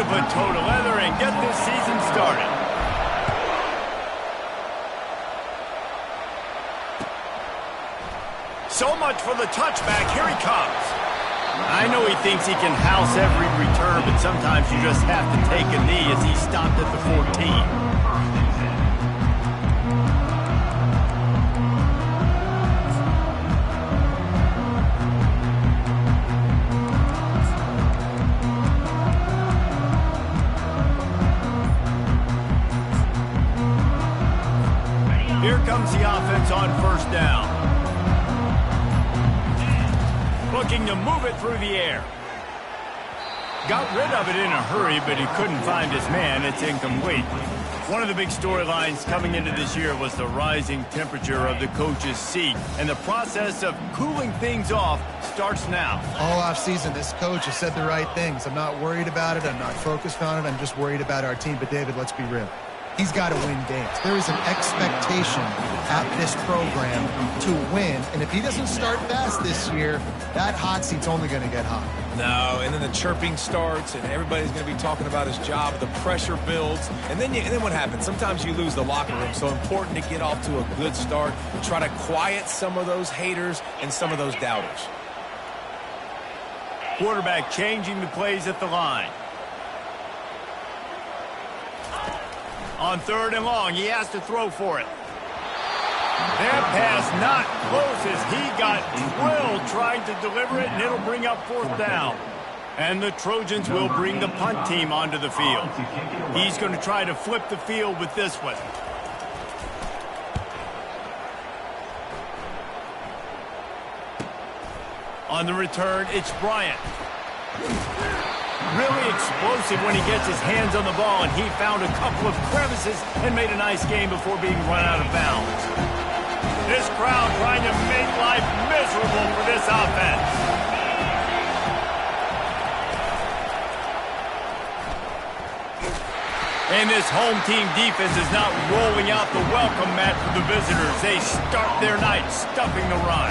to put toe to leather and get this season started. So much for the touchback. Here he comes. I know he thinks he can house every return, but sometimes you just have to take a knee as he stopped at the 14. Here comes the offense on first down. Looking to move it through the air. Got rid of it in a hurry, but he couldn't find his man. It's incomplete. One of the big storylines coming into this year was the rising temperature of the coach's seat, and the process of cooling things off starts now. All offseason, this coach has said the right things. I'm not worried about it. I'm not focused on it. I'm just worried about our team. But, David, let's be real. He's got to win games. There is an expectation at this program to win, and if he doesn't start fast this year, that hot seat's only going to get hot. No, and then the chirping starts, and everybody's going to be talking about his job. The pressure builds, and then what happens? Sometimes you lose the locker room, so important to get off to a good start, try to quiet some of those haters and some of those doubters. Quarterback changing the plays at the line. On third and long, he has to throw for it. That pass not close as he got drilled trying to deliver it, and it'll bring up fourth down. And the Trojans will bring the punt team onto the field. He's going to try to flip the field with this one. On the return, it's Bryant. Really explosive when he gets his hands on the ball, and he found a couple of crevices and made a nice game before being run out of bounds. This crowd trying to make life miserable for this offense. And this home team defense is not rolling out the welcome mat for the visitors. They start their night stuffing the run.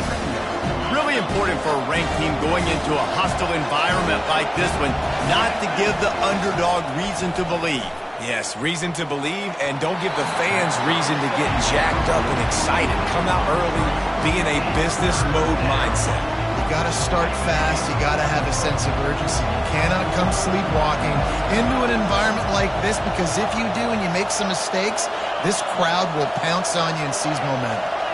Really important for a ranked team going into a hostile environment like this one not to give the underdog reason to believe. Yes, reason to believe, and don't give the fans reason to get jacked up and excited. Come out early, be in a business mode mindset. You got to start fast. You got to have a sense of urgency. You cannot come sleepwalking into an environment like this, because if you do and you make some mistakes, this crowd will pounce on you and seize momentum.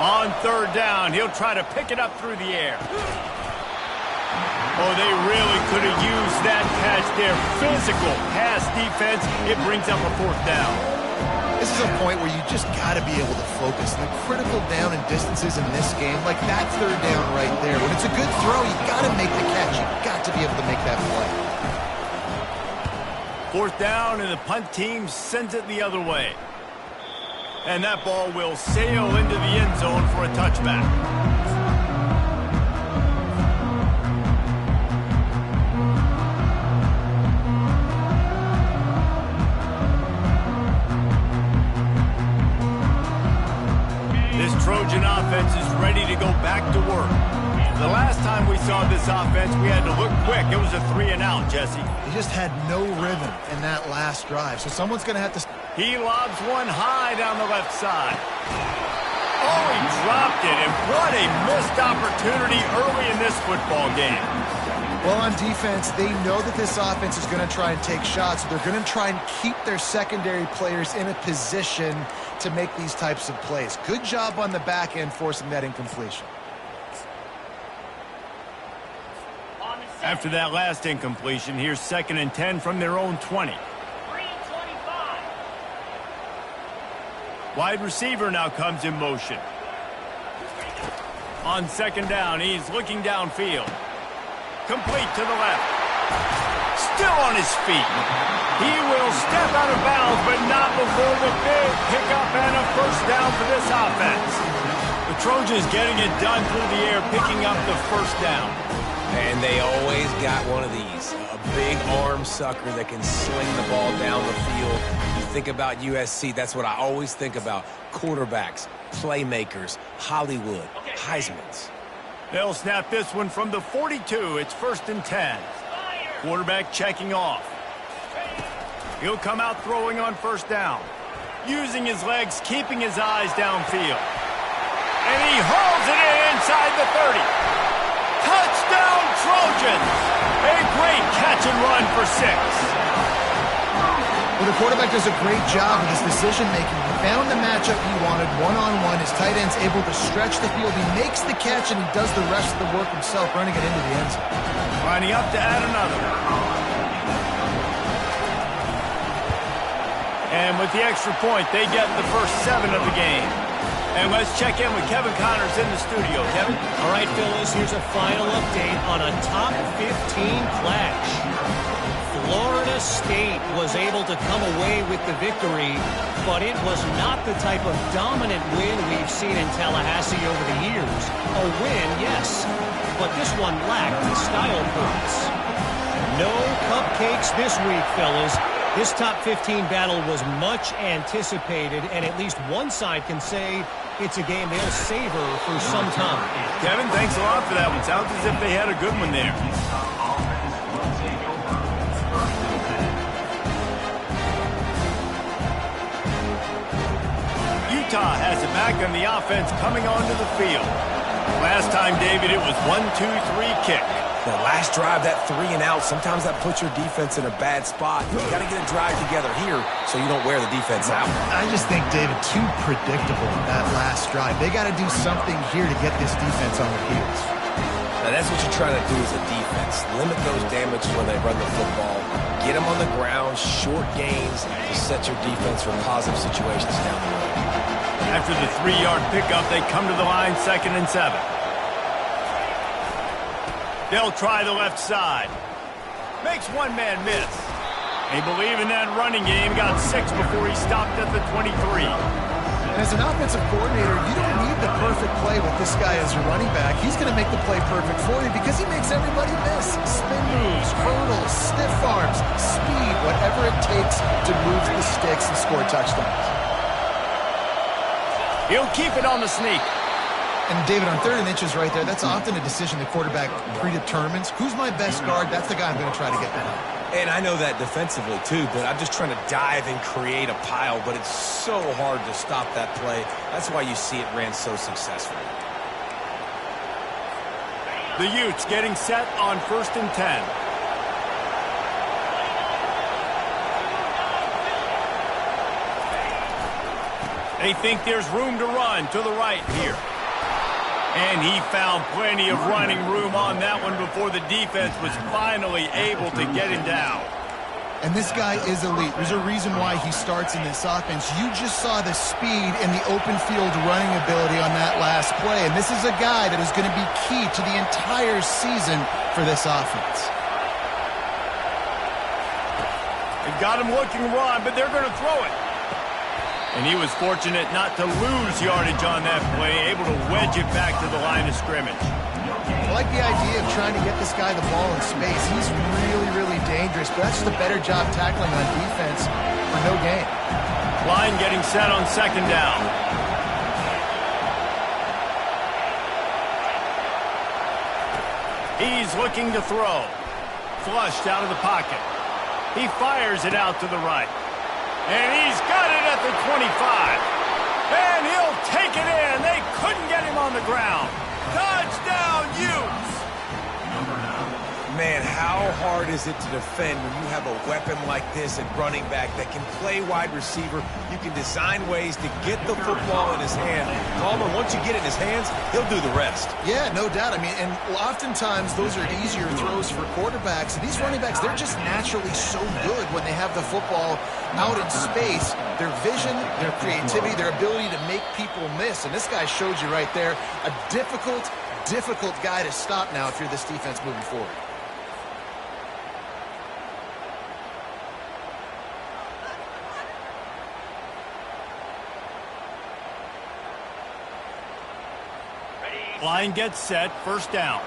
On third down, he'll try to pick it up through the air. Oh, they really could have used that catch there. Physical pass defense. It brings up a fourth down. This is a point where you just got to be able to focus. The critical down and distances in this game, like that third down right there. When it's a good throw, you got to make the catch. You got to be able to make that play. Fourth down, and the punt team sends it the other way. And that ball will sail into the end zone for a touchback. This Trojan offense is ready to go back to work. The last time we saw this offense, we had to look quick. It was a 3-and-out, Jesse. He just had no rhythm in that last drive, so someone's going to have to... He lobs one high down the left side. Oh, he dropped it, and what a missed opportunity early in this football game. Well, on defense, they know that this offense is going to try and take shots. So they're going to try and keep their secondary players in a position to make these types of plays. Good job on the back end forcing that incompletion. After that last incompletion, here's 2nd and 10 from their own 20. Wide receiver now comes in motion. On 2nd down, he's looking downfield. Complete to the left. Still on his feet. He will step out of bounds, but not before the big pickup and a first down for this offense. The Trojans getting it done through the air, picking up the first down. And they always got one of these, a big arm sucker that can sling the ball down the field. You think about USC, that's what I always think about. Quarterbacks, playmakers, Hollywood, Heismans. They'll snap this one from the 42. It's 1st and 10. Quarterback checking off. He'll come out throwing on first down. Using his legs, keeping his eyes downfield. And he hauls it in inside the 30. Touchdown Trojans! A great catch and run for 6. Well, the quarterback does a great job with his decision-making. He found the matchup he wanted, one-on-one. His tight end's able to stretch the field. He makes the catch, and he does the rest of the work himself, running it into the end zone. Lining up to add another. And with the extra point, they get the first 7 of the game. And let's check in with Kevin Connors in the studio. Kevin? All right, fellas, here's a final update on a top 15 clash. Florida State was able to come away with the victory, but it was not the type of dominant win we've seen in Tallahassee over the years. A win, yes, but this one lacked style points. No cupcakes this week, fellas. This top 15 battle was much anticipated, and at least one side can say it's a game they'll savor for some time. Kevin, thanks a lot for that one. Sounds as if they had a good one there. Utah has it back on the offense coming onto the field. Last time, David, it was 1-2-3 kick. The last drive, that 3 and out, sometimes that puts your defense in a bad spot. You got to get a drive together here so you don't wear the defense out. I just think, David, too predictable that last drive. They got to do something here to get this defense on their heels. Now, that's what you're trying to do as a defense. Limit those damages when they run the football. Get them on the ground, short gains to set your defense for positive situations down the road. After the 3-yard pickup, they come to the line 2nd and 7. They'll try the left side. Makes one man miss. They believe in that running game. Got 6 before he stopped at the 23. And as an offensive coordinator, you don't need the perfect play with this guy as your running back. He's going to make the play perfect for you because he makes everybody miss. Spin moves, hurdles, stiff arms, speed, whatever it takes to move the sticks and score touchdowns. He'll keep it on the sneak. And, David, on 3rd and inches right there, that's often a decision the quarterback predetermines. Who's my best guard? That's the guy I'm going to try to get behind. And I know that defensively, too, but I'm just trying to dive and create a pile, but it's so hard to stop that play. That's why you see it ran so successfully. The Utes getting set on 1st and 10. They think there's room to run to the right here. And he found plenty of running room on that one before the defense was finally able to get him down. And this guy is elite. There's a reason why he starts in this offense. You just saw the speed and the open field running ability on that last play. And this is a guy that is going to be key to the entire season for this offense. They've got him looking run, but they're going to throw it. And he was fortunate not to lose yardage on that play, able to wedge it back to the line of scrimmage. I like the idea of trying to get this guy the ball in space. He's really, really dangerous, but that's just a better job tackling on defense for no gain. Line getting set on 2nd down. He's looking to throw. Flushed out of the pocket. He fires it out to the right. And he's got it at the 25. And he'll take it in. They couldn't get him on the ground. Touchdown, Utes! Man, how hard is it to defend when you have a weapon like this at running back that can play wide receiver? You can design ways to get the football in his hand. Palmer, once you get it in his hands, he'll do the rest. Yeah, no doubt. I mean, and oftentimes those are easier throws for quarterbacks. These running backs, they're just naturally so good when they have the football out in space. Their vision, their creativity, their ability to make people miss. And this guy showed you right there a difficult guy to stop now if you're this defense moving forward. Line gets set, first down.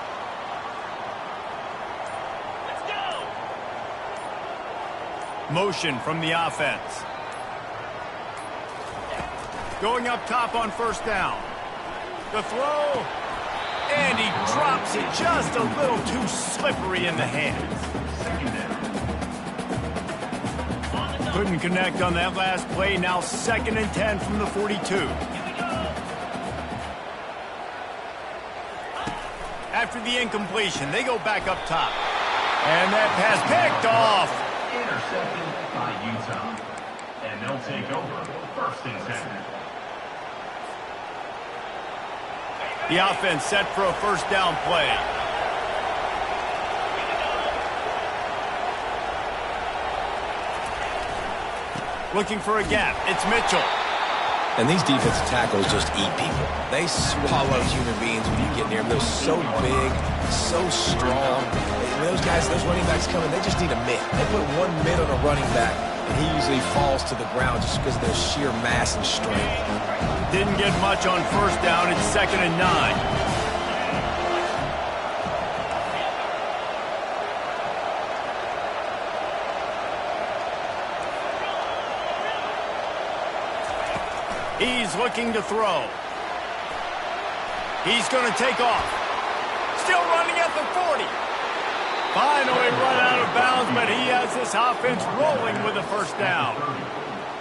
Let's go. Motion from the offense. Going up top on first down. The throw. And he drops it just a little too slippery in the hands. Couldn't connect on that last play. Now 2nd and 10 from the 42. After the incompletion, they go back up top. And that pass picked off. Intercepted by Utah. And they'll take over 1st and 10. The offense set for a first down play. Looking for a gap. It's Mitchell. And these defensive tackles just eat people. They swallow human beings when you get near them. They're so big, so strong. And those guys, those running backs coming, they just need a mitt. They put 1 mitt on a running back, and he usually falls to the ground just because of their sheer mass and strength. Didn't get much on first down. It's 2nd and 9. He's looking to throw. He's going to take off. Still running at the 40. Finally run out of bounds, but he has this offense rolling with a first down.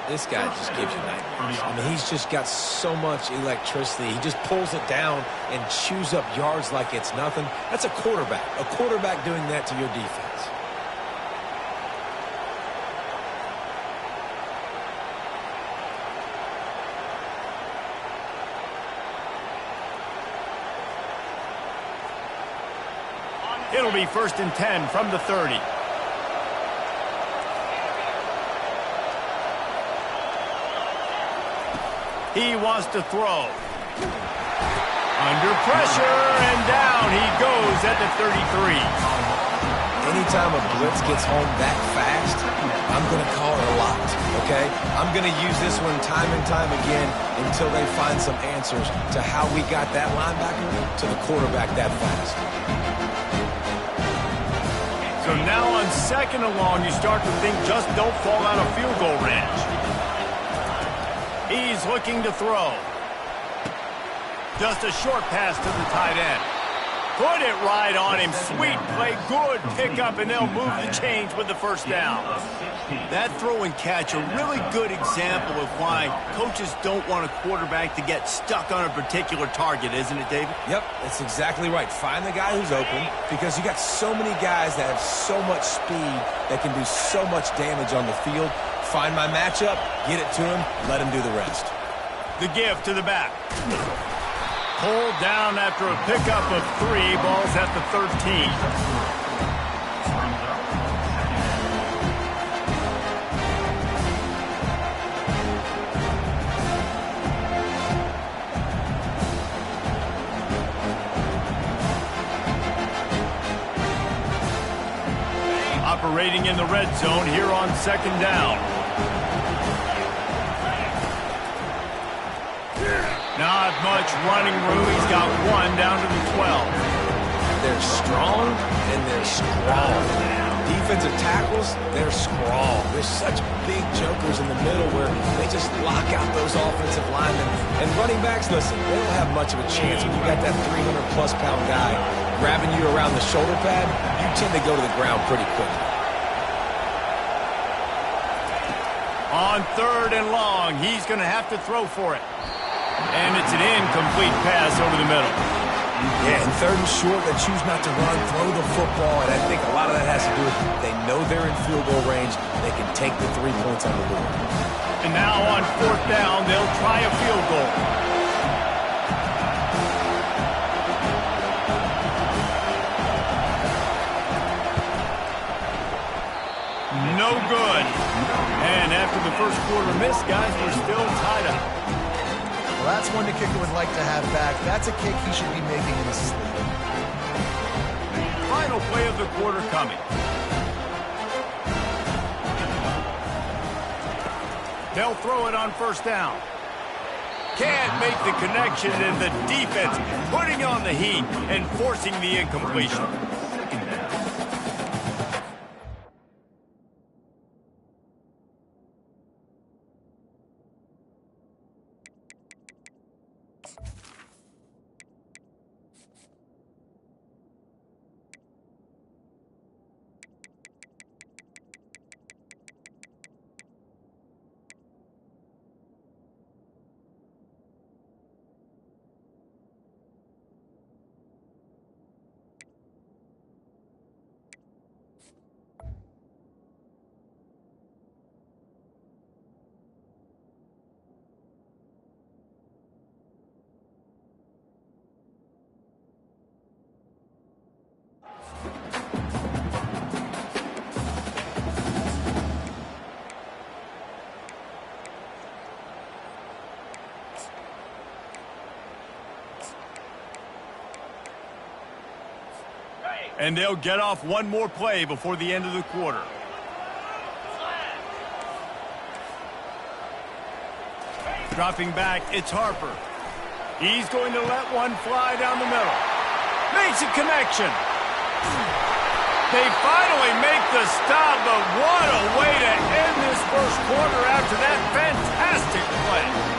This guy just gives you nightmares. I mean, he's just got so much electricity. He just pulls it down and chews up yards like it's nothing. That's a quarterback. A quarterback doing that to your defense. It'll be 1st and 10 from the 30. He wants to throw. Under pressure, and down he goes at the 33. Anytime a blitz gets home that fast, I'm going to call it a lot, okay? I'm going to use this one time and time again until they find some answers to how we got that linebacker to the quarterback that fast. So now on 2nd and long, you start to think just don't fall out of field goal range. He's looking to throw. Just a short pass to the tight end. Put it right on him. Sweet play, good pickup, and they'll move the chains with the first down. That throw and catch, a really good example of why coaches don't want a quarterback to get stuck on a particular target, isn't it, David? Yep, that's exactly right. Find the guy who's open, because you got so many guys that have so much speed that can do so much damage on the field. Find my matchup, get it to him, let him do the rest. The give to the back. Pulled down after a pickup of 3. Ball's at the 13. Operating in the red zone here on 2nd down. Not much running room. He's got 1 down to the 12. They're strong and they're scrawl. Defensive tackles, they're scrawl. There's such big jokers in the middle where they just lock out those offensive linemen. And running backs, listen, they don't have much of a chance when you got that 300-plus pound guy grabbing you around the shoulder pad. You tend to go to the ground pretty quickly. On 3rd and long, he's going to have to throw for it. And it's an incomplete pass over the middle. Yeah, and 3rd and short, they choose not to run, throw the football, and I think a lot of that has to do with they know they're in field goal range. They can take the 3 points on the board. And now on 4th down, they'll try a field goal. No good. And after the first quarter miss, guys, we're still tied up. Well, that's one the kicker would like to have back. That's a kick he should be making in his sleep. Final play of the quarter coming. They'll throw it on 1st down. Can't make the connection, and the defense putting on the heat and forcing the incompletion. And they'll get off one more play before the end of the quarter. Dropping back, it's Harper. He's going to let one fly down the middle. Makes a connection. They finally make the stop, but what a way to end this first quarter after that fantastic play.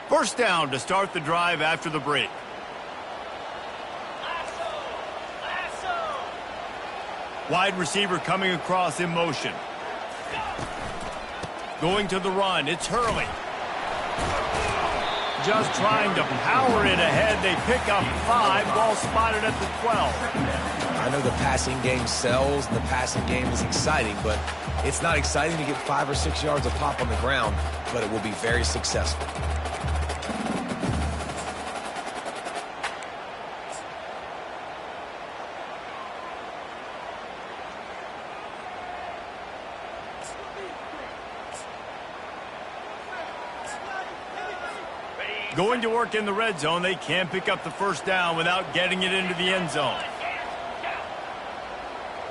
First down to start the drive after the break. Wide receiver coming across in motion. Going to the run, it's Hurley. Just trying to power it ahead. They pick up 5, ball spotted at the 12. I know the passing game sells and the passing game is exciting, but it's not exciting to get 5 or 6 yards of pop on the ground, but it will be very successful. Going to work in the red zone. They can't pick up the first down without getting it into the end zone.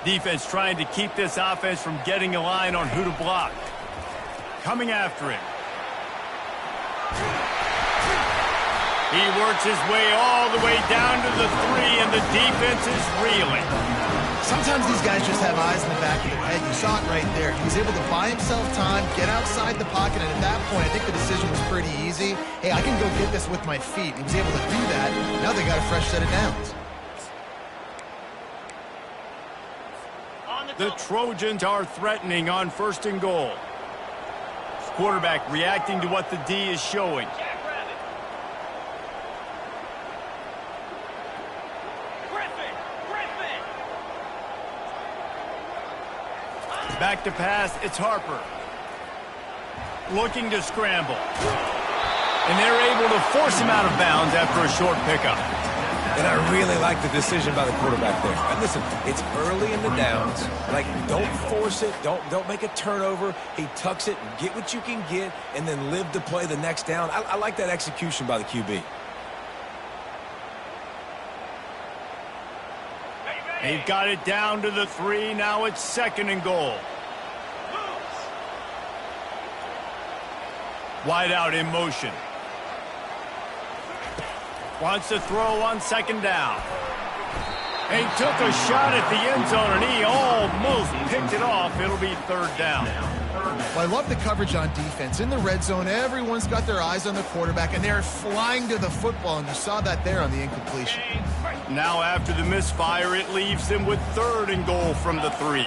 Defense trying to keep this offense from getting a line on who to block. Coming after him. He works his way all the way down to the 3, and the defense is reeling. Sometimes these guys just have eyes in the back of their head. You saw it right there. He was able to buy himself time, get outside the pocket, and at that point, I think the decision was pretty easy. Hey, I can go get this with my feet. He was able to do that. Now they got a fresh set of downs. The Trojans are threatening on 1st and goal. Quarterback reacting to what the D is showing. Back to pass, it's Harper. Looking to scramble. And they're able to force him out of bounds after a short pickup. And I really like the decision by the quarterback there. And listen, it's early in the downs. Like, don't force it. Don't make a turnover. He tucks it, get what you can get, and then live to play the next down. I like that execution by the QB. They've got it down to the 3. Now it's 2nd and goal. Wide out in motion. Wants to throw on 2nd down. He took a shot at the end zone, and he almost picked it off. It'll be 3rd down. Well, I love the coverage on defense. In the red zone, everyone's got their eyes on the quarterback, and they're flying to the football, and you saw that there on the incompletion. Now after the misfire, it leaves them with 3rd and goal from the 3.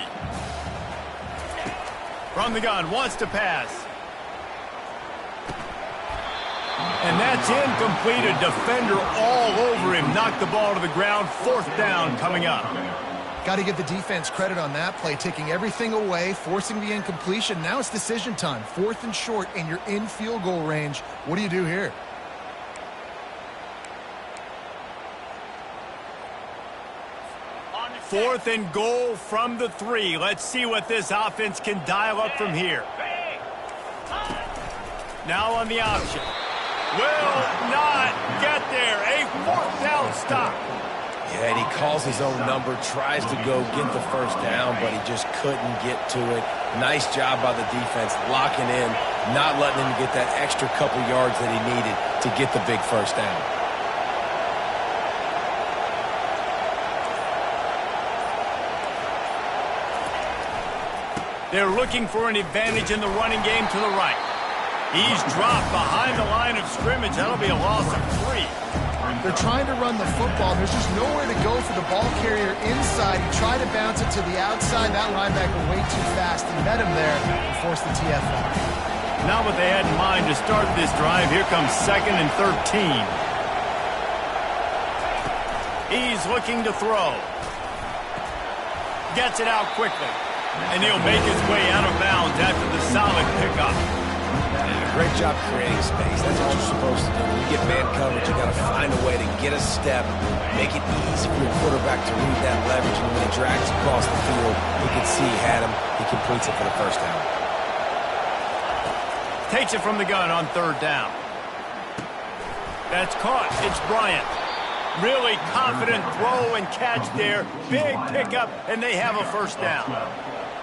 From the gun, wants to pass. And that's incomplete. A defender all over him. Knocked the ball to the ground. 4th down coming up. Got to give the defense credit on that play, taking everything away, forcing the incompletion. Now it's decision time. 4th and short, and you're in field goal range. What do you do here? 4th and goal from the 3. Let's see what this offense can dial up from here. Now on the option. Will not get there. A 4th down stop. Yeah, and he calls his own number, tries to go get the first down, but he just couldn't get to it. Nice job by the defense, locking in, not letting him get that extra couple yards that he needed to get the big first down. They're looking for an advantage in the running game to the right. He's dropped behind the line of scrimmage. That'll be a loss of 3. They're trying to run the football. There's just nowhere to go for the ball carrier inside. He tried to bounce it to the outside. That linebacker way too fast. He met him there and forced the TFL. Not what they had in mind to start this drive. Here comes 2nd and 13. He's looking to throw. Gets it out quickly. And he'll make his way out of bounds after the solid pickup. Great job creating space. That's what you're supposed to do. When you get man coverage, you got to find a way to get a step, make it easy for your quarterback to read that leverage, and when he drags across the field, he can see he had him. He completes it for the first down. Takes it from the gun on 3rd down. That's caught. It's Bryant. Really confident throw and catch there. Big pickup, and they have a first down.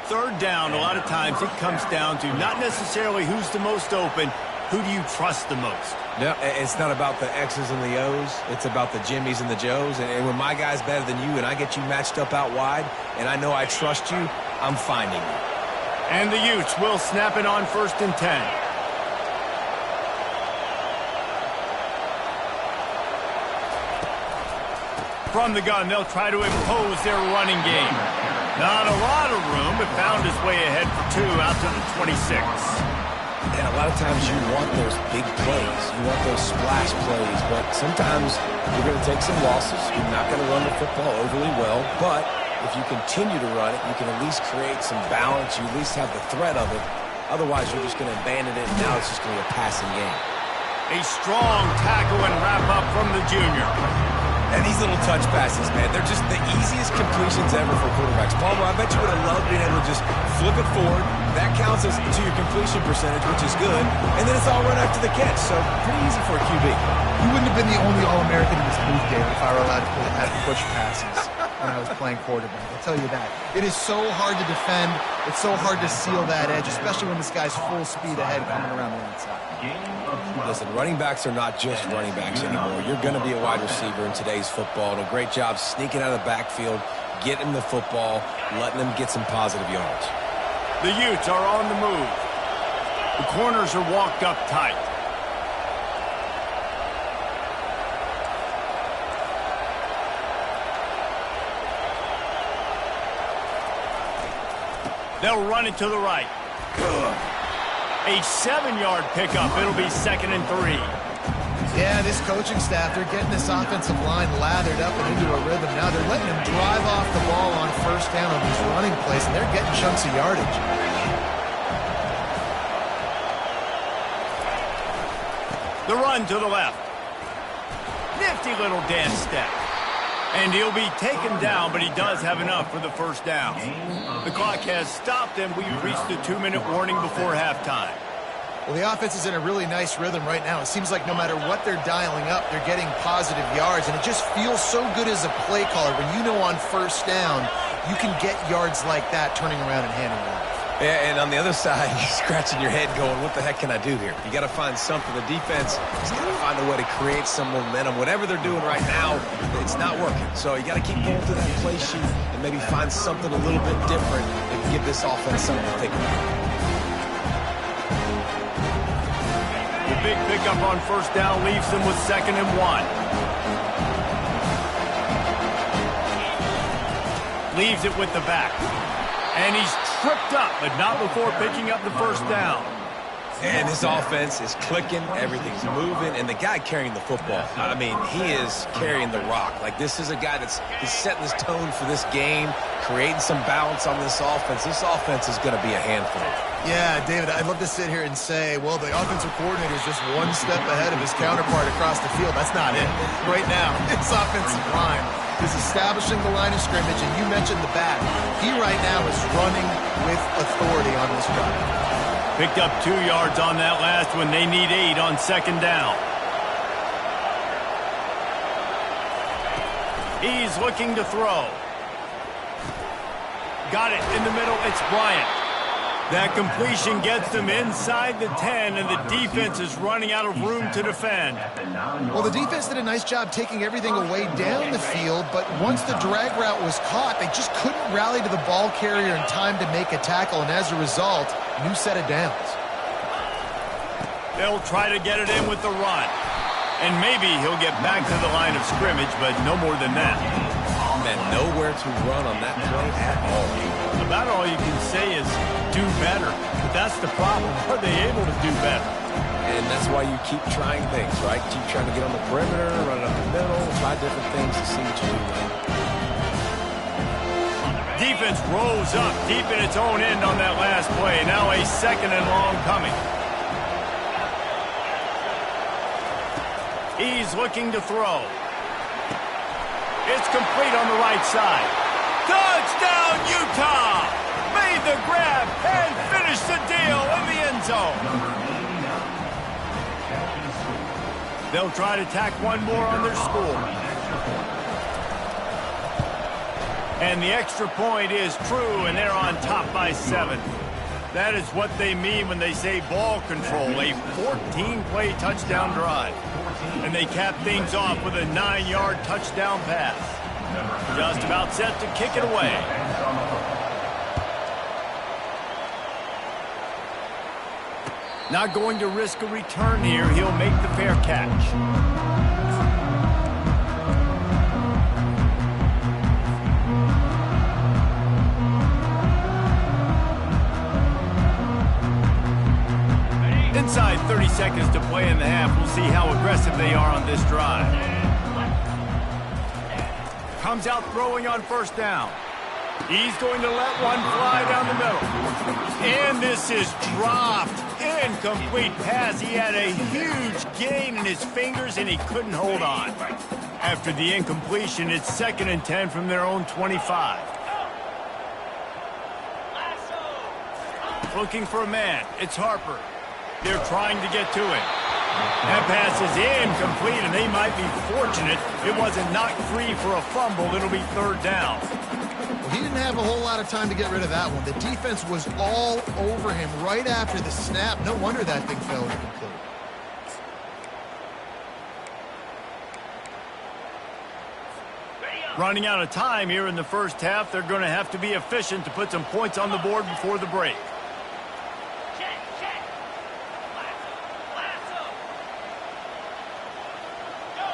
3rd down, a lot of times it comes down to not necessarily who's the most open, who do you trust the most? Yeah, it's not about the X's and the O's. It's about the Jimmys and the Joes. And when my guy's better than you and I get you matched up out wide and I know I trust you, I'm finding you. And the Utes will snap it on 1st and 10. From the gun, they'll try to impose their running game. Not a lot of room, but found his way ahead for 2 out to the 26. And a lot of times you want those big plays. You want those splash plays, but sometimes you're going to take some losses. You're not going to run the football overly well, but if you continue to run it, you can at least create some balance. You at least have the threat of it. Otherwise, you're just going to abandon it, and now it's just going to be a passing game. A strong tackle and wrap up from the junior. And these little touch passes, man, they're just the easiest completions ever for quarterbacks. Palmer, I bet you would have loved being able to just flip it forward. That counts as to your completion percentage, which is good. And then it's all run after the catch, so pretty easy for a QB. You wouldn't have been the only All-American in this booth, David, if I were allowed to push passes when I was playing quarterback. I'll tell you that. It is so hard to defend. It's so hard to seal that edge, especially when this guy's full speed ahead coming around the outside. Listen, running backs are not just running backs anymore. You're going to be a wide receiver in today's football. And a great job sneaking out of the backfield, getting the football, letting them get some positive yards. The Utes are on the move. The corners are walked up tight. They'll run it to the right. A 7-yard pickup. It'll be 2nd and 3. Yeah, this coaching staff, they're getting this offensive line lathered up and into a rhythm. Now they're letting them drive off the ball on 1st down on these running plays, and they're getting chunks of yardage. The run to the left. Nifty little dance step. And he'll be taken down, but he does have enough for the first down. The clock has stopped, and we've reached the 2-minute warning before halftime. Well, the offense is in a really nice rhythm right now. It seems like no matter what they're dialing up, they're getting positive yards, and it just feels so good as a play caller when you know on 1st down you can get yards like that turning around and handing it off. Yeah, and on the other side, you're scratching your head going, what the heck can I do here? You got to find something. The defense has got to find a way to create some momentum. Whatever they're doing right now, it's not working. So you got to keep going through that play sheet and maybe find something a little bit different that can give this offense something to think about. The big pickup on 1st down leaves them with 2nd and 1. Leaves it with the back. And he's tripped up, but not before picking up the 1st down. And this offense is clicking, everything's moving, and the guy carrying the football, I mean, he is carrying the rock. Like, this is a guy he's setting this tone for this game, creating some balance on this offense. This offense is going to be a handful. Yeah, David, I'd love to sit here and say, well, the offensive coordinator is just one step ahead of his counterpart across the field. That's not it. Right now, this offensive line is establishing the line of scrimmage, and you mentioned the back. He right now is running with authority on this drive. Picked up 2 yards on that last one. They need 8 on second down. He's looking to throw. Got it in the middle. It's Bryant. That completion gets them inside the 10, and the defense is running out of room to defend. Well, the defense did a nice job taking everything away down the field, but once the drag route was caught, they just couldn't rally to the ball carrier in time to make a tackle, and as a result, new set of downs. They'll try to get it in with the run. And maybe he'll get back to the line of scrimmage, but no more than that. And nowhere to run on that play at all. About all you can say is do better. But that's the problem. Are they able to do better? And that's why you keep trying things, right? Keep trying to get on the perimeter, run it up the middle, try different things to see what you do. Defense rose up deep in its own end on that last play. Now a 2nd and long coming. He's looking to throw. It's complete on the right side. Touchdown, Utah! Made the grab and finished the deal in the end zone. They'll try to tack one more on their score. And the extra point is true, and they're on top by 7. That is what they mean when they say ball control, a 14-play touchdown drive. And they cap things off with a 9-yard touchdown pass. Just about set to kick it away. Not going to risk a return here. He'll make the fair catch. Inside 30 seconds to play in the half. We'll see how aggressive they are on this drive. Comes out throwing on first down. He's going to let one fly down the middle. And this is dropped. Incomplete pass. He had a huge gain in his fingers, and he couldn't hold on. After the incompletion, it's 2nd and 10 from their own 25. Looking for a man. It's Harper. They're trying to get to him. That pass is incomplete, and they might be fortunate it wasn't knocked free for a fumble. It'll be 3rd down. Well, he didn't have a whole lot of time to get rid of that one. The defense was all over him right after the snap. No wonder that thing fell incomplete. Running out of time here in the first half. They're going to have to be efficient to put some points on the board before the break.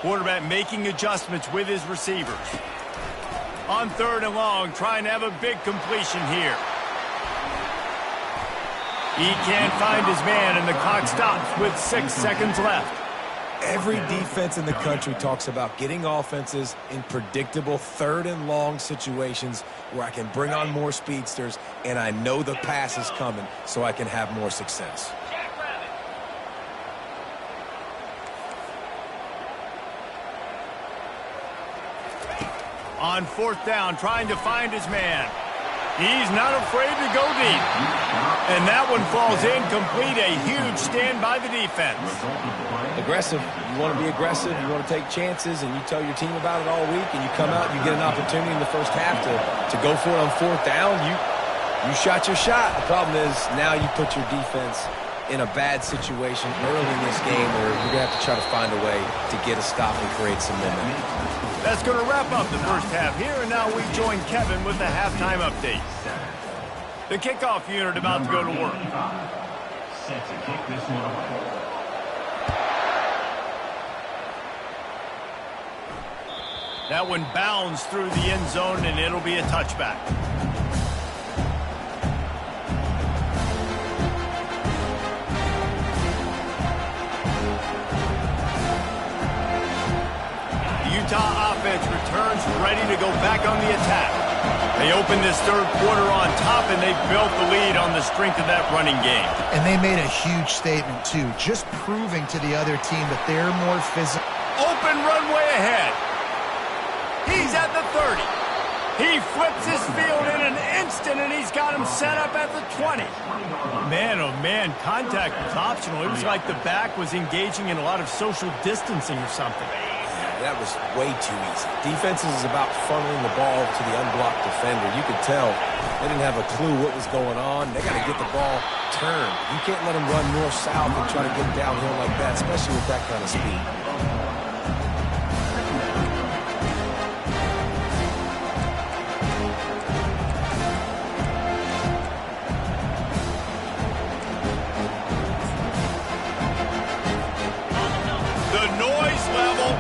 Quarterback making adjustments with his receivers. On 3rd and long, trying to have a big completion here. He can't find his man, and the clock stops with 6 seconds left. Every defense in the country talks about getting offenses in predictable 3rd and long situations where I can bring on more speedsters, and I know the pass is coming, so I can have more success. On 4th down, trying to find his man. He's not afraid to go deep. And that one falls incomplete. A huge stand by the defense. Aggressive. You want to be aggressive. You want to take chances, and you tell your team about it all week, and you come out and you get an opportunity in the first half to go for it on 4th down. You shot your shot. The problem is now you put your defense in a bad situation early in this game where you're going to have to try to find a way to get a stop and create some momentum. That's going to wrap up the first half here, and now we join Kevin with the halftime update. The kickoff unit about to go to work. Set to kick this one away. That one bounds through the end zone, and it'll be a touchback. Utah offense returns ready to go back on the attack. They open this 3rd quarter on top, and they built the lead on the strength of that running game. And they made a huge statement, too, just proving to the other team that they're more physical. Open runway ahead. He's at the 30. He flips his field in an instant, and he's got him set up at the 20. Man, oh man, contact was optional. It was like the back was engaging in a lot of social distancing or something. That was way too easy. Defense is about funneling the ball to the unblocked defender. You could tell they didn't have a clue what was going on. They got to get the ball turned. You can't let them run north-south and try to get downhill like that, especially with that kind of speed.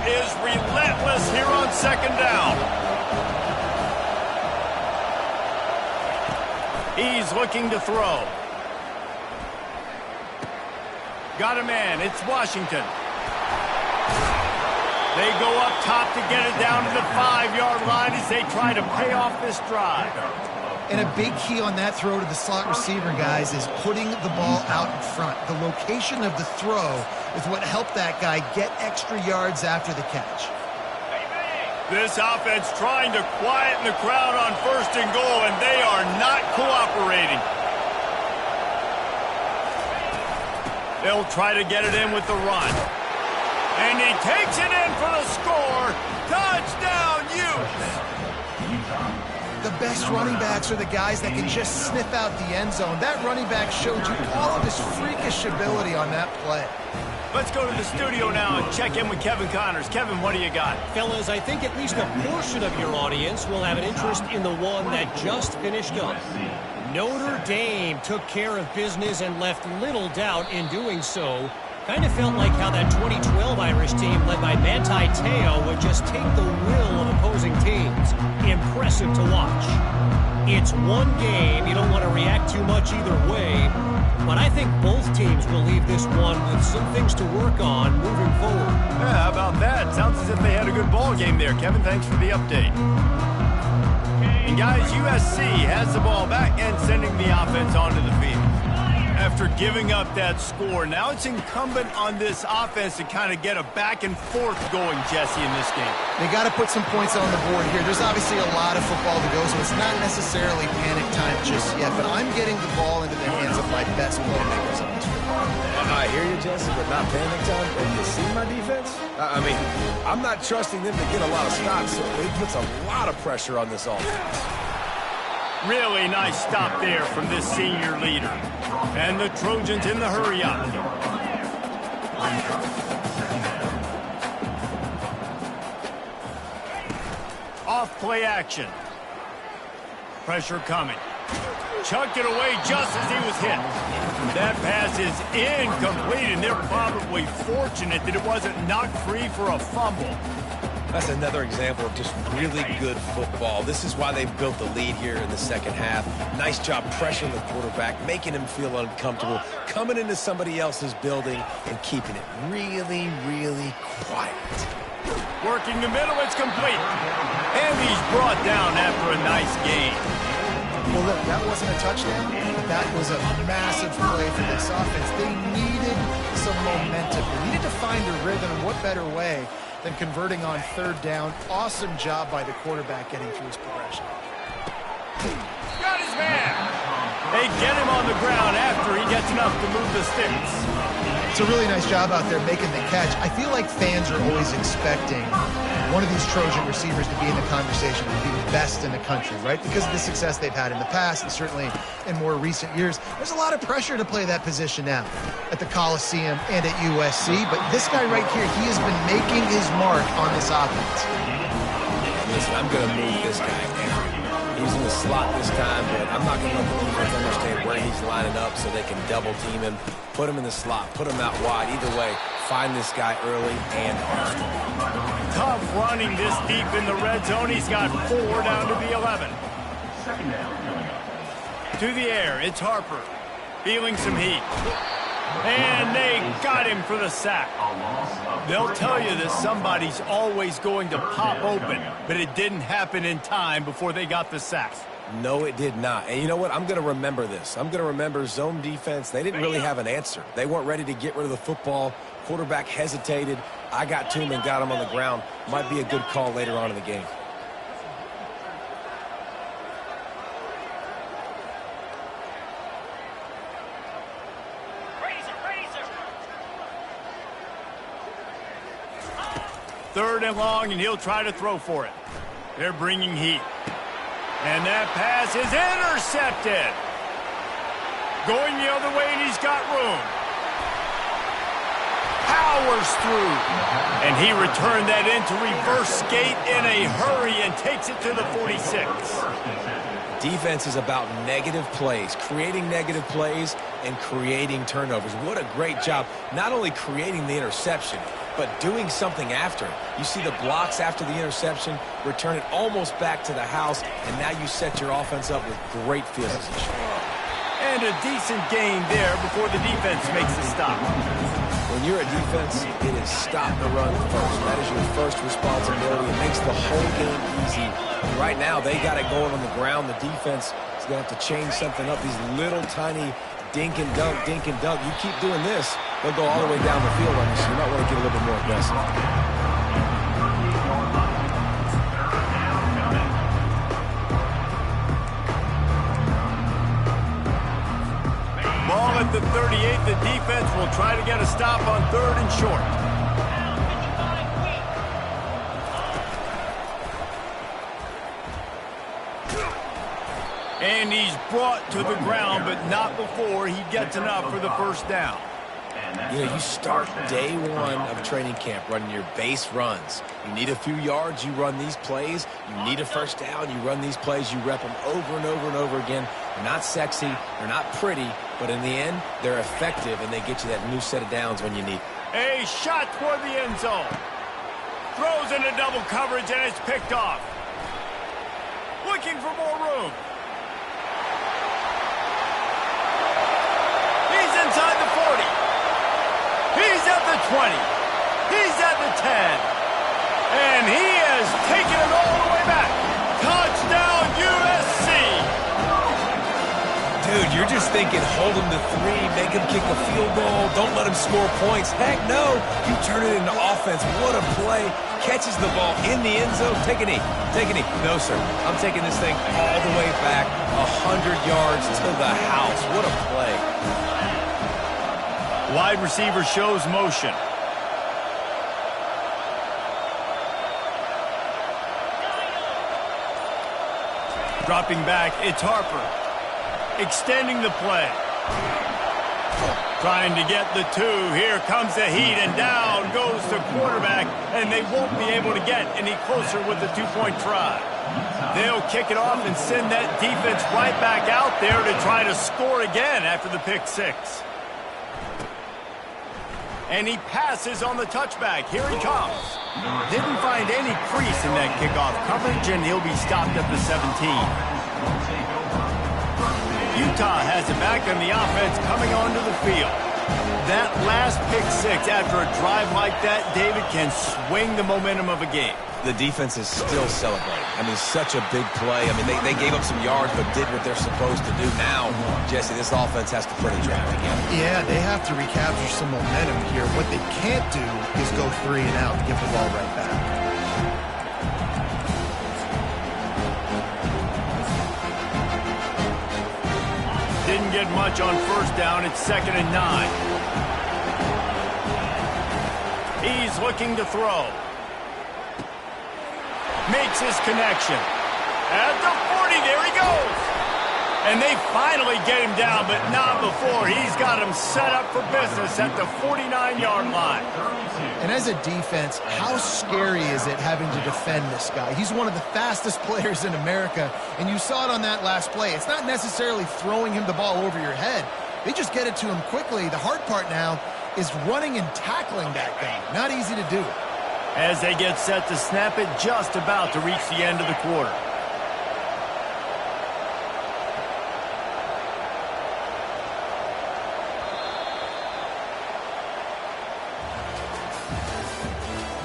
Is relentless here on second down. He's looking to throw. Got a man. It's Washington. They go up top to get it down to the 5-yard line as they try to pay off this drive. And a big key on that throw to the slot receiver, guys, is putting the ball out in front. The location of the throw is what helped that guy get extra yards after the catch. This offense trying to quieten the crowd on 1st and goal, and they are not cooperating. They'll try to get it in with the run. And he takes it in for the score. Touchdown, Utes! The best running backs are the guys that can just sniff out the end zone. That running back showed you all of his freakish ability on that play. Let's go to the studio now and check in with Kevin Connors. Kevin, what do you got? Fellas, I think at least a portion of your audience will have an interest in the one that just finished up. Notre Dame took care of business and left little doubt in doing so. Kind of felt like how that 2012 Irish team led by Manti Te'o would just take the will of opposing teams. Impressive to watch. It's one game. You don't want to react too much either way. But I think both teams will leave this one with some things to work on moving forward. Yeah, how about that? Sounds as if they had a good ball game there. Kevin, thanks for the update. And guys, USC has the ball back and sending the offense onto the field. After giving up that score, now it's incumbent on this offense to kind of get a back and forth going, Jesse, in this game. They got to put some points on the board here. There's obviously a lot of football to go, so it's not necessarily panic time just yet, but I'm getting the ball into the hands of my best playmakers on this football. I hear you, Jesse, but not panic time. And you see my defense? I mean, I'm not trusting them to get a lot of stops, so it puts a lot of pressure on this offense. Really nice stop there from this senior leader. And the Trojans in the hurry up. Off play action. Pressure coming. Chucked it away just as he was hit. That pass is incomplete, and they're probably fortunate that it wasn't knocked free for a fumble. That's another example of just really good football. This is why they've built the lead here in the second half. Nice job pressuring the quarterback, making him feel uncomfortable, coming into somebody else's building and keeping it really, really quiet. Working the middle, it's complete. And he's brought down after a nice gain. Well, look, that wasn't a touchdown. That was a massive play for this offense. They needed some momentum. They needed to find a rhythm. What better way than converting on 3rd down? Awesome job by the quarterback getting through his progression. Got his man. They get him on the ground after he gets enough to move the sticks. It's a really nice job out there making the catch. I feel like fans are always expecting one of these Trojan receivers to be in the conversation, to be the best in the country, right? Because of the success they've had in the past and certainly in more recent years. There's a lot of pressure to play that position now at the Coliseum and at USC. But this guy right here, he has been making his mark on this offense. Listen, I'm going to move this guy now. He's in the slot this time, but I'm not going to let the defense understand where he's lining up so they can double team him, put him in the slot, put him out wide. Either way, find this guy early and often. Tough running this deep in the red zone. He's got 4 down to the 11. Second down coming up. To the air, it's Harper. Feeling some heat. And they got him for the sack. They'll tell you that somebody's always going to pop open, but it didn't happen in time before they got the sack. No, it did not. And you know what? I'm going to remember this. I'm going to remember zone defense. They didn't really have an answer. They weren't ready to get rid of the football. Quarterback hesitated. I got to him and got him on the ground. Might be a good call later on in the game. 3rd and long, and he'll try to throw for it. They're bringing heat. And that pass is intercepted. Going the other way, and he's got room. Powers through. And he returned that into reverse skate in a hurry and takes it to the 46. Defense is about negative plays, creating negative plays and creating turnovers. What a great job, not only creating the interception, but doing something after. You see the blocks after the interception, return it almost back to the house, and now you set your offense up with great field position. And a decent gain there before the defense makes the stop. When you're a defense, it is stop the run first. That is your first responsibility. It makes the whole game easy. Right now, they got it going on the ground. The defense is going to have to change something up. These little tiny dink and dunk, dink and dunk. You keep doing this, they'll go all the way down the field on you, so you might want to get a little bit more aggressive. Ball at the 38. The defense will try to get a stop on 3rd and short. And he's brought to the ground, but not before he gets enough for the first down. You know, you start day one of training camp running your base runs. You need a few yards, you run these plays. You need a first down, you run these plays. You rep them over and over and over again. They're not sexy, they're not pretty, but in the end, they're effective, and they get you that new set of downs when you need it. A shot toward the end zone. Throws into double coverage, and it's picked off. Looking for more room. He's inside the 40. He's at the 20. He's at the 10. And he has taken it all the way back. Touchdown, USC. Dude, you're just thinking, hold him to 3, make him kick a field goal, don't let him score points. Heck no, you turn it into offense. What a play. Catches the ball in the end zone. Take a knee. Take a knee. No, sir. I'm taking this thing all the way back 100 yards to the house. What a play. Wide receiver shows motion. Dropping back, it's Harper. Extending the play. Trying to get the 2. Here comes the heat, and down goes the quarterback, and they won't be able to get any closer with the 2-point try. They'll kick it off and send that defense right back out there to try to score again after the pick 6. And he passes on the touchback. Here he comes. Didn't find any crease in that kickoff coverage, and he'll be stopped at the 17. Utah has it back on the offense coming onto the field. That last pick 6 after a drive like that, David, can swing the momentum of a game. The defense is still celebrating. I mean, such a big play. I mean, they gave up some yards but did what they're supposed to do. Now, Jesse, this offense has to put a drive together. Yeah, they have to recapture some momentum here. What they can't do is go 3 and out and give the ball right back. Didn't get much on first down. It's 2nd and 9. He's looking to throw. Makes his connection. At the 40, there he goes. And they finally get him down, but not before. He's got him set up for business at the 49-yard line. And as a defense, how scary is it having to defend this guy? He's one of the fastest players in America, and you saw it on that last play. It's not necessarily throwing him the ball over your head. They just get it to him quickly. The hard part now is running and tackling that guy. Not easy to do. As they get set to snap it, just about to reach the end of the quarter.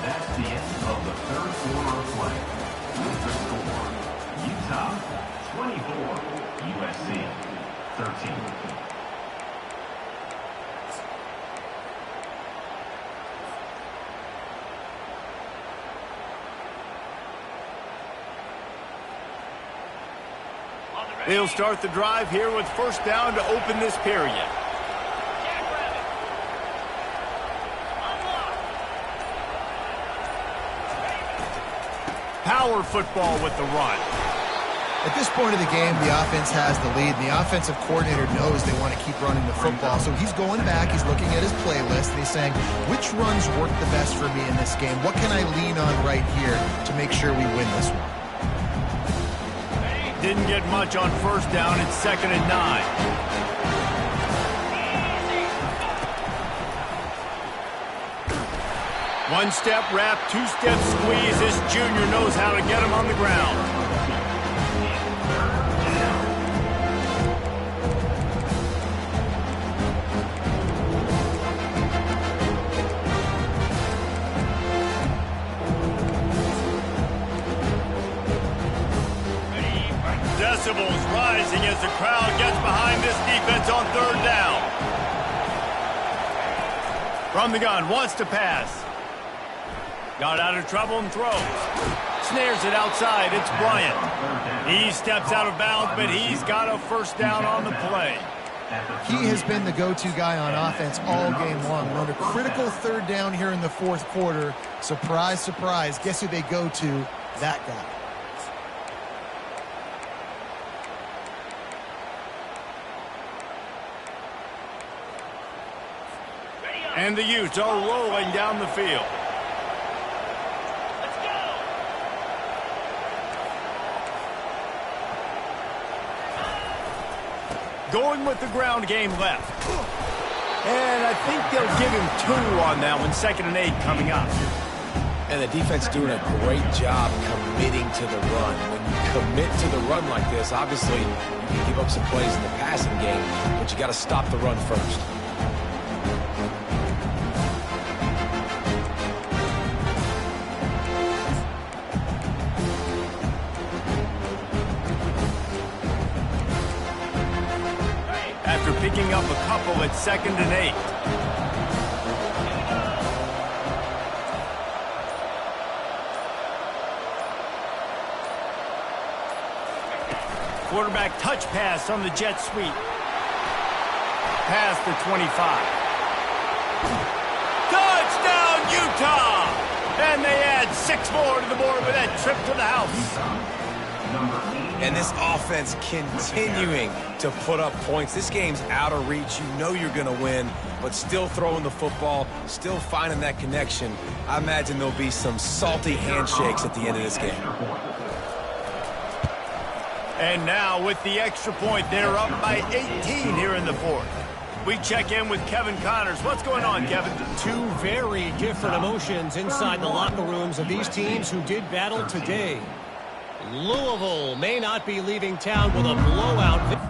That's the end of the 3rd quarter of play. With the score, Utah 24, USC 13. They'll start the drive here with first down to open this period. Power football with the run. At this point of the game, the offense has the lead, and the offensive coordinator knows they want to keep running the football. So he's going back, he's looking at his playlist, and he's saying, which runs work the best for me in this game? What can I lean on right here to make sure we win this one? Didn't get much on first down. It's 2nd and 9. One-step wrap, two-step squeeze. This junior knows how to get him on the ground. Decibels rising as the crowd gets behind this defense on 3rd down. From the gun, wants to pass. Got out of trouble and throws. Snares it outside. It's Bryant. He steps out of bounds, but he's got a first down on the play. He has been the go-to guy on offense all game long. We're on a critical 3rd down here in the 4th quarter. Surprise, surprise. Guess who they go to? That guy. And the Utes are rolling down the field. Going with the ground game left. And I think they'll give him 2 on that one. 2nd and 8 coming up. And the defense doing a great job committing to the run. When you commit to the run like this, obviously you can give up some plays in the passing game, but you got to stop the run first. After picking up a couple at 2nd and 8. Quarterback touch pass on the jet sweep. Pass to 25. Touchdown, Utah! And they add 6 more to the board with that trip to the house. And this offense continuing to put up points. This game's out of reach. You know you're going to win, but still throwing the football, still finding that connection. I imagine there'll be some salty handshakes at the end of this game. And now with the extra point, they're up by 18 here in the 4th. We check in with Kevin Connors. What's going on, Kevin? 2 very different emotions inside the locker rooms of these teams who did battle today. Louisville may not be leaving town with a blowout victory.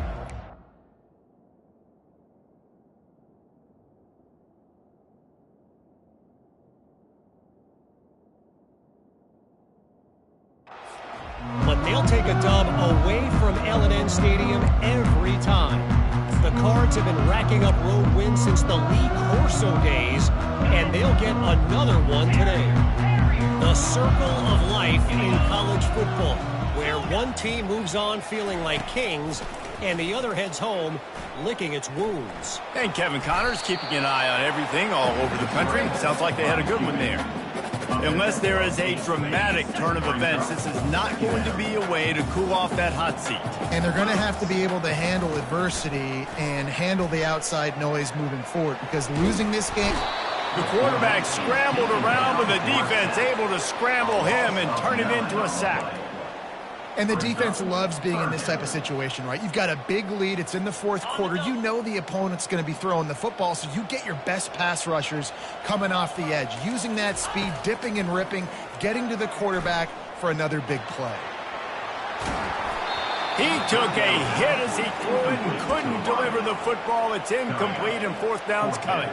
But they'll take a dub away from L&N Stadium every time. The Cards have been racking up road wins since the Lee Corso days, and they'll get another one today. The circle of life in college football, where one team moves on feeling like kings and the other heads home licking its wounds. And Kevin Connors keeping an eye on everything all over the country. Sounds like they had a good one there. Unless there is a dramatic turn of events, this is not going to be a way to cool off that hot seat. And they're going to have to be able to handle adversity and handle the outside noise moving forward, because losing this game... The quarterback scrambled around with the defense able to scramble him and turn it into a sack. And the defense loves being in this type of situation, right? You've got a big lead. It's in the 4th quarter. You know the opponent's going to be throwing the football, so you get your best pass rushers coming off the edge, using that speed, dipping and ripping, getting to the quarterback for another big play. He took a hit as he threw it and couldn't deliver the football. It's incomplete, and 4th down's coming.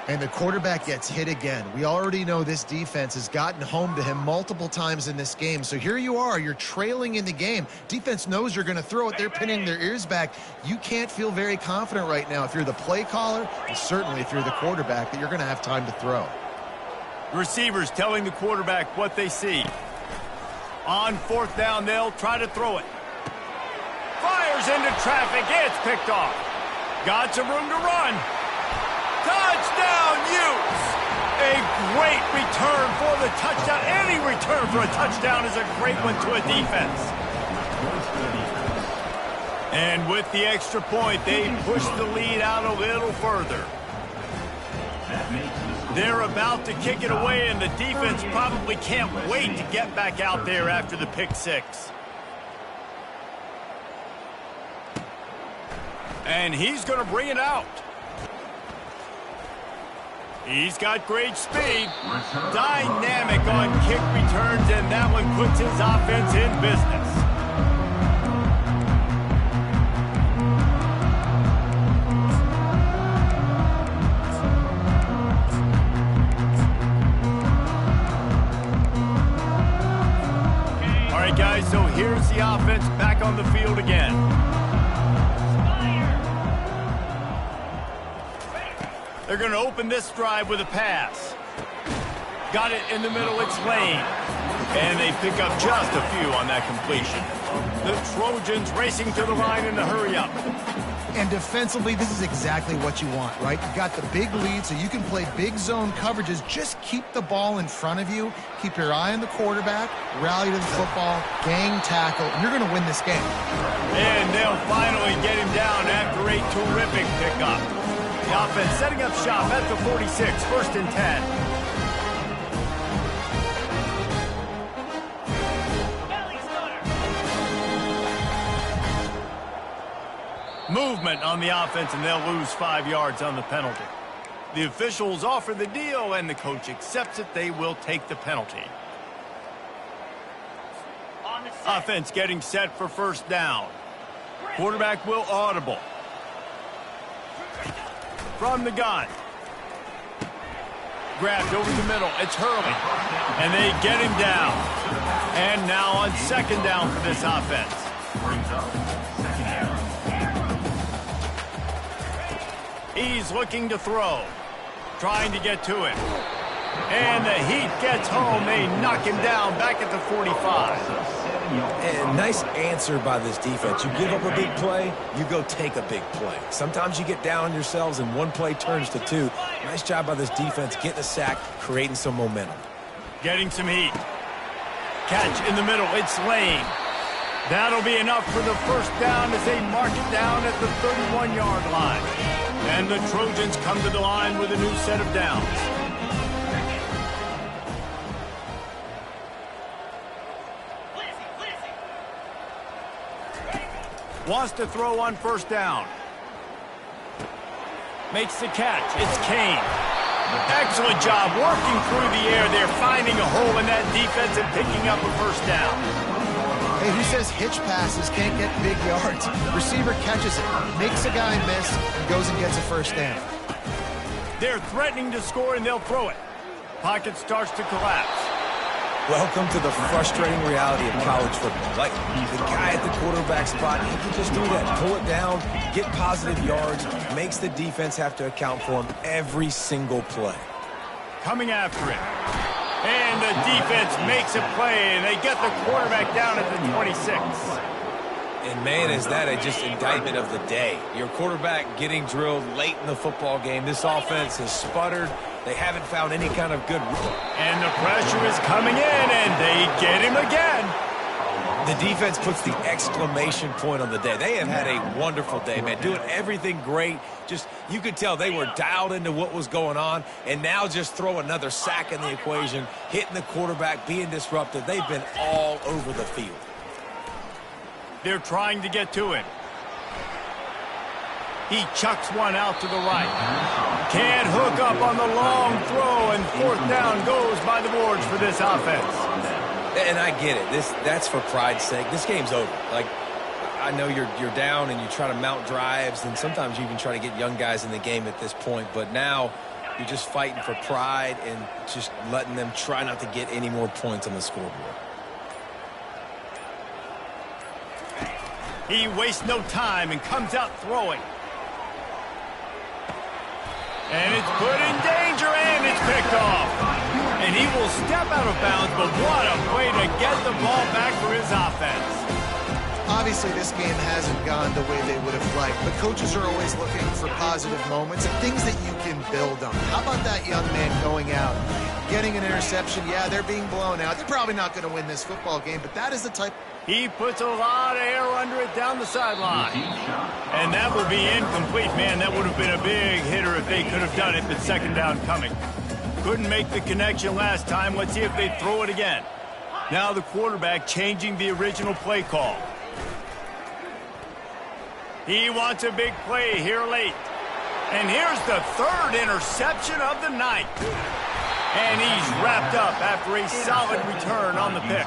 And the quarterback gets hit again. We already know this defense has gotten home to him multiple times in this game. So here you are, you're trailing in the game. Defense knows you're going to throw it. They're pinning their ears back. You can't feel very confident right now if you're the play caller, and certainly if you're the quarterback, that you're going to have time to throw. Receivers telling the quarterback what they see. On 4th down, they'll try to throw it. Fires into traffic. It's picked off. Got some room to run. Touchdown, Utes! A great return for the touchdown. Any return for a touchdown is a great one to a defense. And with the extra point, they push the lead out a little further. They're about to kick it away, and the defense probably can't wait to get back out there after the pick six. And he's going to bring it out. He's got great speed, dynamic on kick returns, and that one puts his offense in business. All right, guys, so here's the offense back on the field again. They're going to open this drive with a pass. Got it in the middle, it's Lane. And they pick up just a few on that completion. The Trojans racing to the line in the hurry-up. And defensively, this is exactly what you want, right? You got the big lead, so you can play big zone coverages. Just keep the ball in front of you. Keep your eye on the quarterback. Rally to the football. Gang tackle. And you're going to win this game. And they'll finally get him down after a terrific pickup. The offense setting up shop at the 46, 1st and 10. Movement on the offense, and they'll lose 5 yards on the penalty. The officials offer the deal, and the coach accepts it. They will take the penalty. Offense getting set for 1st down. Quarterback will audible. From the gun. Grabbed over the middle. It's Hurley. And they get him down. And now on 2nd down for this offense. He's looking to throw. Trying to get to it. And the heat gets home. They knock him down back at the 45. And nice answer by this defense. You give up a big play, you go take a big play. Sometimes you get down on yourselves and one play turns to 2. Nice job by this defense getting a sack, creating some momentum. Getting some heat. Catch in the middle. It's Lane. That'll be enough for the 1st down as they mark it down at the 31-yard line. And the Trojans come to the line with a new set of downs. Wants to throw on 1st down. Makes the catch. It's Kane. Excellent job working through the air. They're finding a hole in that defense and picking up a 1st down. Hey, who says hitch passes can't get big yards? Receiver catches it, makes a guy miss, and goes and gets a 1st down. They're threatening to score, and they'll throw it. Pocket starts to collapse. Welcome to the frustrating reality of college football. Like, the guy at the quarterback spot, he can just do that. Pull it down, get positive yards, makes the defense have to account for him every single play. Coming after it. And the defense makes a play, and they get the quarterback down at the 26. And, man, is that just indictment of the day. Your quarterback getting drilled late in the football game. This offense has sputtered. They haven't found any kind of good... And the pressure is coming in, and they get him again. The defense puts the exclamation point on the day. They have had a wonderful day, man. Doing everything great. Just, you could tell they were dialed into what was going on, and now just throw another sack in the equation, hitting the quarterback, being disruptive. They've been all over the field. They're trying to get to it. He chucks one out to the right. Can't hook up on the long throw, and 4th down goes by the boards for this offense. And I get it. That's for pride's sake. This game's over. Like, I know you're down and you try to mount drives, and sometimes you even try to get young guys in the game at this point. But now you're just fighting for pride and just letting them try not to get any more points on the scoreboard. He wastes no time and comes out throwing. And it's put in danger, and it's picked off. And he will step out of bounds, but what a way to get the ball back for his offense. Obviously, this game hasn't gone the way they would have liked, but coaches are always looking for positive moments and things that you can build on. How about that young man going out, getting an interception. Yeah, they're being blown out. They're probably not going to win this football game, but that is the type. He puts a lot of air under it down the sideline. And that will be incomplete. Man, that would have been a big hitter if they could have done it, but second down coming. Couldn't make the connection last time. Let's see if they throw it again. Now the quarterback changing the original play call. He wants a big play here late. And here's the third interception of the night. And he's wrapped up after a solid return on the pick.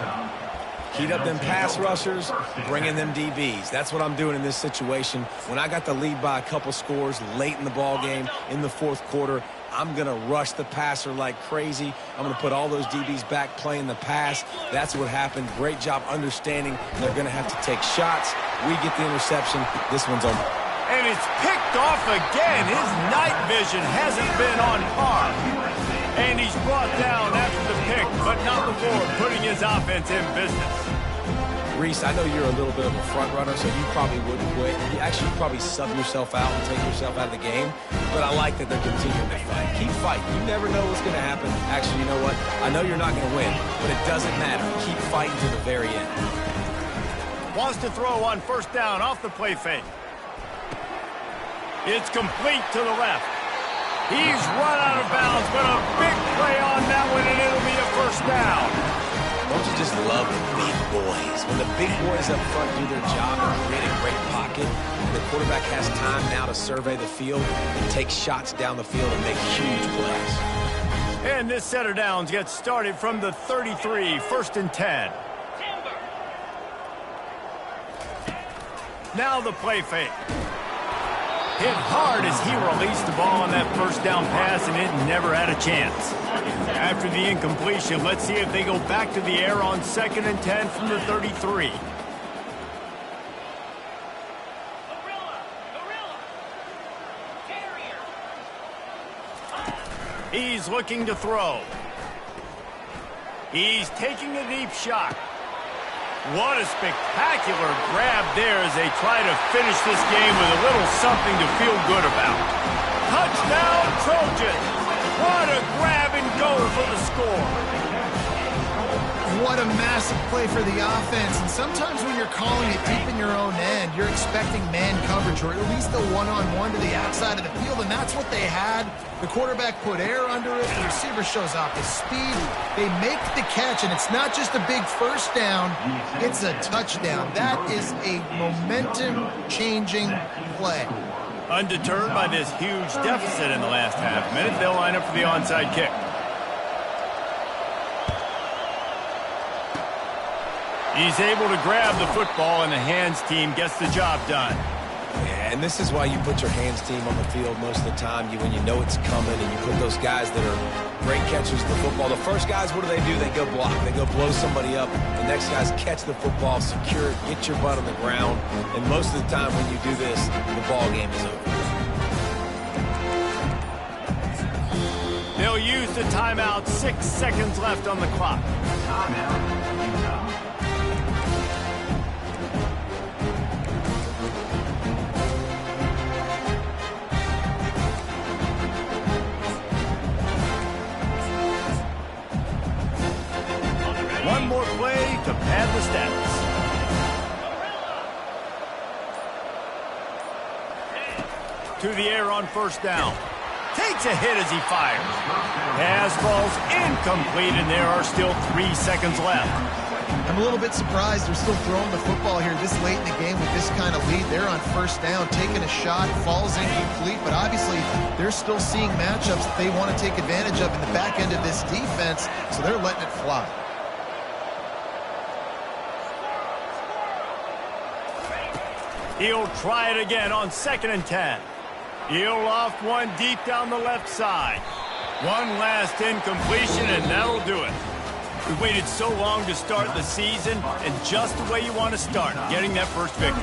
Heat up them pass rushers, bring in them DBs. That's what I'm doing in this situation. When I got the lead by a couple scores late in the ball game, in the fourth quarter, I'm going to rush the passer like crazy. I'm going to put all those DBs back playing the pass. That's what happened. Great job understanding they're going to have to take shots. We get the interception. This one's on. And it's picked off again. His night vision hasn't been on par. And he's brought down after the pick, but not before putting his offense in business. Reese, I know you're a little bit of a front runner, so you probably wouldn't quit. You actually probably sub yourself out and take yourself out of the game. But I like that they're continuing to fight. Keep fighting. You never know what's going to happen. Actually, you know what? I know you're not going to win, but it doesn't matter. Keep fighting to the very end. Wants to throw on first down off the play fake. It's complete to the left. He's run out of bounds, but a big play on that one, and it'll be a first down. Don't you just love the big boys? When the big boys up front do their job and create a great pocket, the quarterback has time now to survey the field and take shots down the field and make huge plays. And this set of downs gets started from the 33, first and 10. Now the play fake. Hit hard as he released the ball on that first down pass, and it never had a chance. After the incompletion, let's see if they go back to the air on second and 10 from the 33. He's looking to throw. He's taking a deep shot. What a spectacular grab there as they try to finish this game with a little something to feel good about. Touchdown, Trojans! What a grab and go for the score. What a massive play for the offense. And sometimes when you're calling it deep in your own end, you're expecting man coverage or at least a one-on-one to the outside of the field, and that's what they had. The quarterback put air under it. The receiver shows off his speed. They make the catch, and it's not just a big first down. It's a touchdown. That is a momentum-changing play. Undeterred by this huge deficit in the last half minute, they'll line up for the onside kick. He's able to grab the football, and the hands team gets the job done. Yeah, and this is why you put your hands team on the field most of the time when you know it's coming, and you put those guys that are great catchers of the football. The first guys, what do? They go block. They go blow somebody up. The next guys catch the football, secure it, get your butt on the ground. And most of the time when you do this, the ball game is over. They'll use the timeout. 6 seconds left on the clock. One more play to pad the stats. To the air on first down. Takes a hit as he fires. Pass ball's incomplete, and there are still 3 seconds left. I'm a little bit surprised they're still throwing the football here this late in the game with this kind of lead. They're on first down, taking a shot, falls incomplete, but obviously they're still seeing matchups that they want to take advantage of in the back end of this defense, so they're letting it fly. He'll try it again on second and 10. He'll loft one deep down the left side. One last incompletion, and that'll do it. We waited so long to start the season, and just the way you want to start, getting that first victory.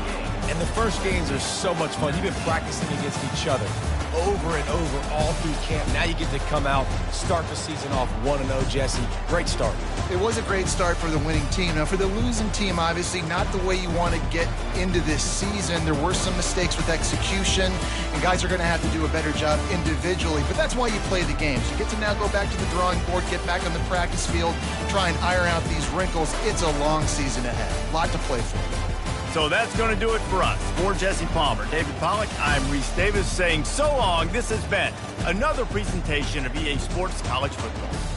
And the first games are so much fun. You've been practicing against each other. over and over all through camp. Now you get to come out, start the season off 1-0, Jesse. Great start. It was a great start for the winning team. Now, for the losing team, obviously not the way you want to get into this season. There were some mistakes with execution, and guys are going to have to do a better job individually. But that's why you play the games. You get to now go back to the drawing board, get back on the practice field, try and iron out these wrinkles. It's a long season ahead. A lot to play for. So that's going to do it for us. For Jesse Palmer, David Pollack, I'm Reese Davis saying so long. This has been another presentation of EA Sports College Football.